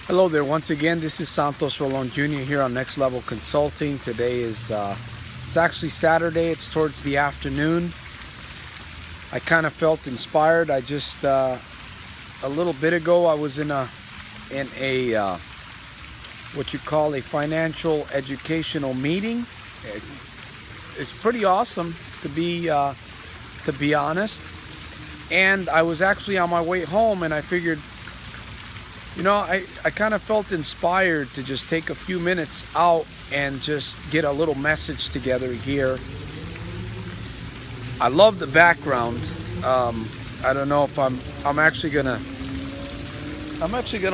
Hello there once again. This is Santos Rolon Jr. here on Next Level Consulting. Today is it's actually Saturday. It's towards the afternoon. I kind of felt inspired. I just a little bit ago I was in a what you call a financial educational meeting. It's pretty awesome to be honest. And I was actually on my way home, and I figured, you know, I kind of felt inspired to just take a few minutes out and just get a little message together here. I love the background. I don't know if I'm actually gonna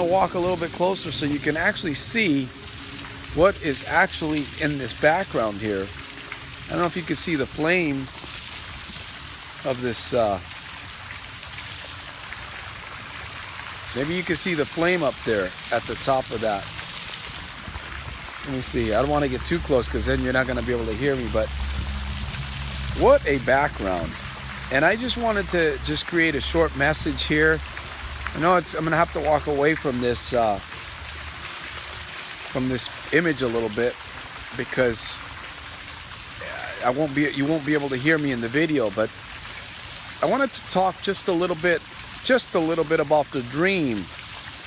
walk a little bit closer so you can actually see what is actually in this background here. I don't know if you can see the flame of this. Maybe you can see the flame up there at the top of that. Let me see. I don't want to get too close because then you're not going to be able to hear me. But what a background. And I just wanted to just create a short message here. I know I'm going to have to walk away from this image a little bit because you won't be able to hear me in the video. But I wanted to talk just a little bit about the dream,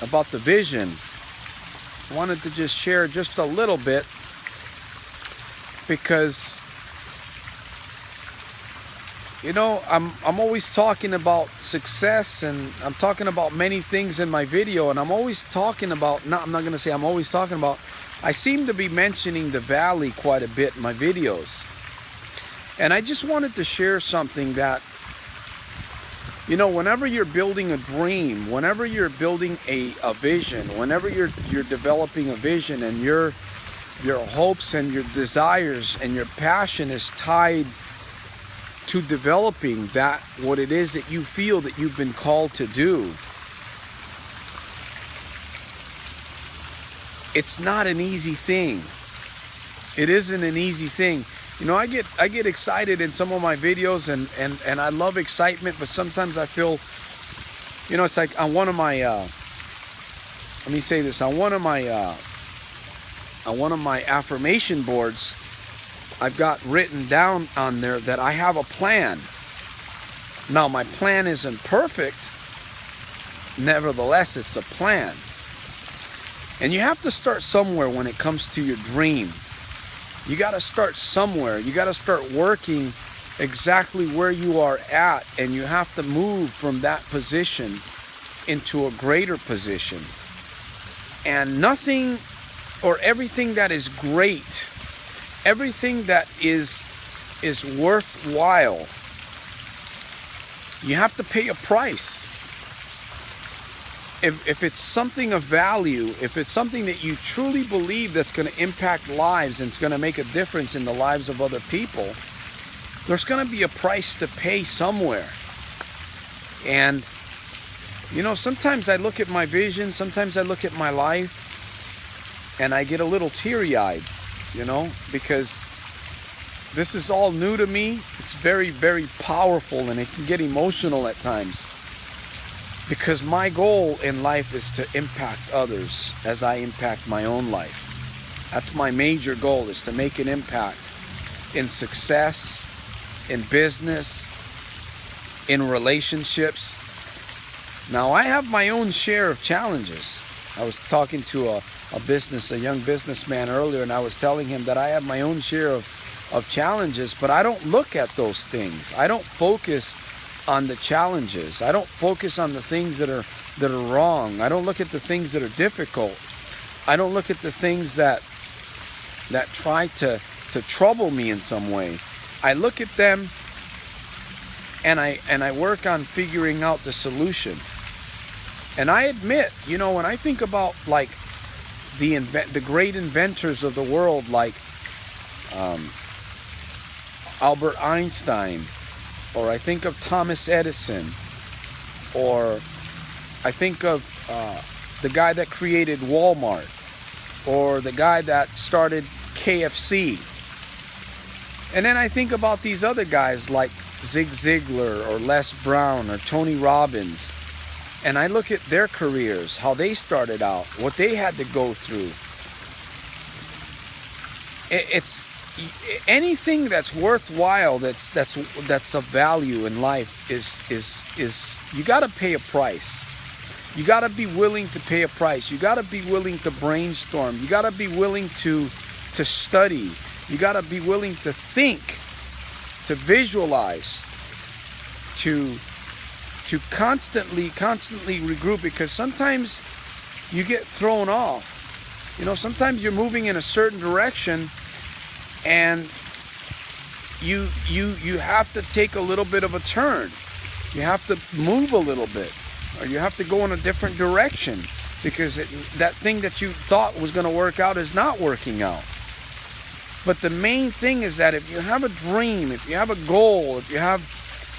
about the vision. I wanted to just share just a little bit because, you know, I'm always talking about success, and I'm talking about many things in my video, and I'm always talking about, I'm not going to say I'm always talking about, I seem to be mentioning the valley quite a bit in my videos. And I just wanted to share something that, you know, whenever you're building a dream, whenever you're building a vision, whenever you're developing a vision, and your hopes and your desires and your passion is tied to developing that, what it is that you feel that you've been called to do, it's not an easy thing. It isn't an easy thing. You know, I get excited in some of my videos, and I love excitement, but sometimes I feel, you know, it's like on one of my let me say this, on one of my affirmation boards, I've got written down on there that I have a plan. Now, my plan isn't perfect. Nevertheless, it's a plan. And you have to start somewhere when it comes to your dream. You got to start somewhere. You got to start working exactly where you are at, and you have to move from that position into a greater position. And nothing or everything that is great, everything that is worthwhile, you have to pay a price. If it's something of value, if it's something that you truly believe that's going to impact lives and it's going to make a difference in the lives of other people, there's going to be a price to pay somewhere. And, you know, sometimes I look at my vision, sometimes I look at my life, and I get a little teary-eyed, you know, because this is all new to me. It's very, very powerful, and it can get emotional at times. Because my goal in life is to impact others as I impact my own life. That's my major goal, is to make an impact in success, in business, in relationships. Now, I have my own share of challenges. I was talking to a young businessman earlier, and I was telling him that I have my own share of challenges, but I don't look at those things. I don't focus on the challenges. I don't focus on the things that are wrong. I don't look at the things that are difficult. I don't look at the things that try to trouble me in some way. I look at them, and I work on figuring out the solution. And I admit, you know, when I think about like the great inventors of the world, like Albert Einstein, or I think of Thomas Edison, or I think of the guy that created Walmart, or the guy that started KFC. And then I think about these other guys like Zig Ziglar or Les Brown or Tony Robbins. and I look at their careers, how they started out, what they had to go through. It's anything that's worthwhile, that's of value in life is you got to pay a price. You got to be willing to pay a price. You got to be willing to brainstorm. You got to be willing to study. You got to be willing to think, to visualize, to constantly regroup, because sometimes you get thrown off. You know, sometimes you're moving in a certain direction and you have to take a little bit of a turn. You have to move a little bit, or you have to go in a different direction, because that thing that you thought was going to work out is not working out. But the main thing is that if you have a dream, if you have a goal, if you have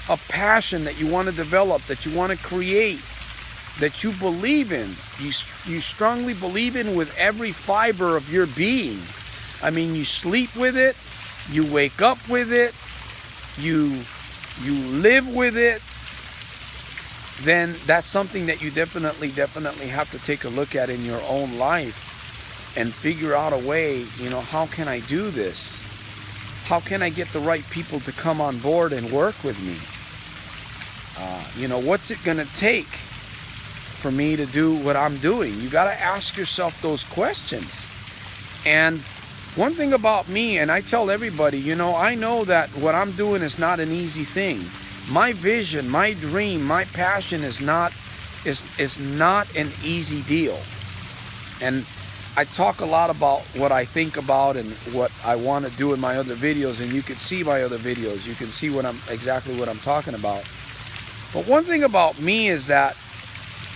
a passion that you want to develop, that you want to create, that you believe in, you strongly believe in with every fiber of your being. I mean, you sleep with it, you wake up with it, you live with it, then that's something that you definitely have to take a look at in your own life and figure out a way, you know, how can I do this? How can I get the right people to come on board and work with me? You know, what's it going to take for me to do what I'm doing? You got to ask yourself those questions. And one thing about me, and I tell everybody, you know, I know that what I'm doing is not an easy thing. My vision, my dream, my passion is not an easy deal. And I talk a lot about what I think about and what I want to do in my other videos, and you can see my other videos. You can see exactly what I'm talking about. But one thing about me is that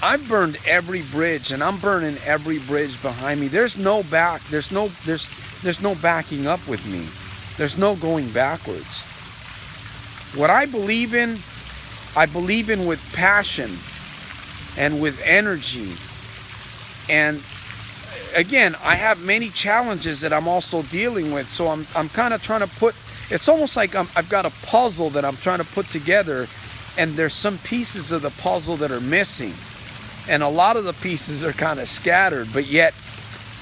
I've burned every bridge, and I'm burning every bridge behind me. There's no backing up with me. There's no going backwards. What I believe in with passion and with energy. And again, I have many challenges that I'm also dealing with. So I'm kind of trying to put, it's almost like I've got a puzzle that I'm trying to put together, and there's some pieces of the puzzle that are missing. And a lot of the pieces are kind of scattered, but yet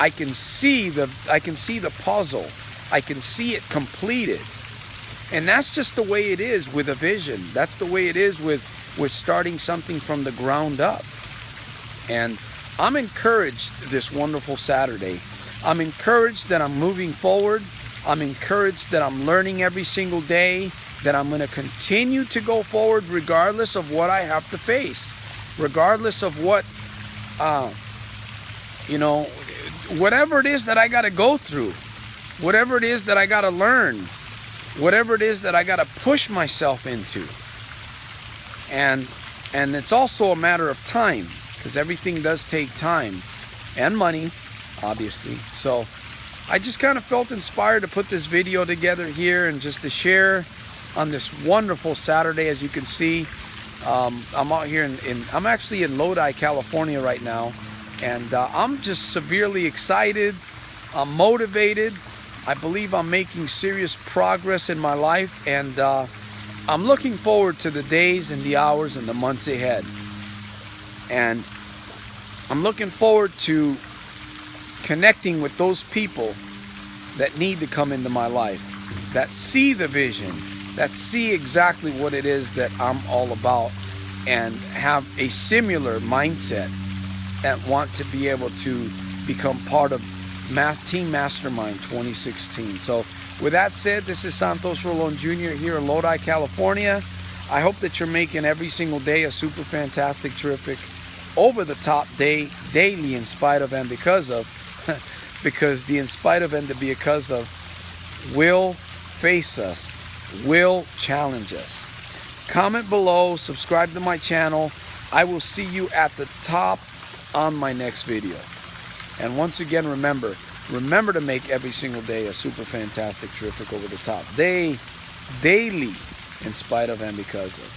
I can see the puzzle. I can see it completed. And that's just the way it is with a vision. That's the way it is with starting something from the ground up. And I'm encouraged this wonderful Saturday. I'm encouraged that I'm moving forward. I'm encouraged that I'm learning every single day, that I'm going to continue to go forward regardless of what I have to face, regardless of what, you know, whatever it is that I got to go through, whatever it is that I got to learn, whatever it is that I got to push myself into. And it's also a matter of time, because everything does take time and money, obviously. So I just kind of felt inspired to put this video together here and just to share on this wonderful Saturday. As you can see, I'm out here I'm actually in Lodi, California right now, and I'm just severely excited. I'm motivated. I believe I'm making serious progress in my life, and I'm looking forward to the days and the hours and the months ahead. And I'm looking forward to connecting with those people that need to come into my life, that see the vision, that see exactly what it is that I'm all about, and have a similar mindset, and want to be able to become part of Team Mastermind 2016. So with that said, this is Santos Rolon Jr. here in Lodi, California. I hope that you're making every single day a super fantastic, terrific, over-the-top day, daily, in spite of and because of, because the in spite of and the because of will face us, will challenge us. Comment below, subscribe to my channel. I will see you at the top on my next video. And once again, remember to make every single day a super fantastic, terrific, over the top day, daily, in spite of and because of.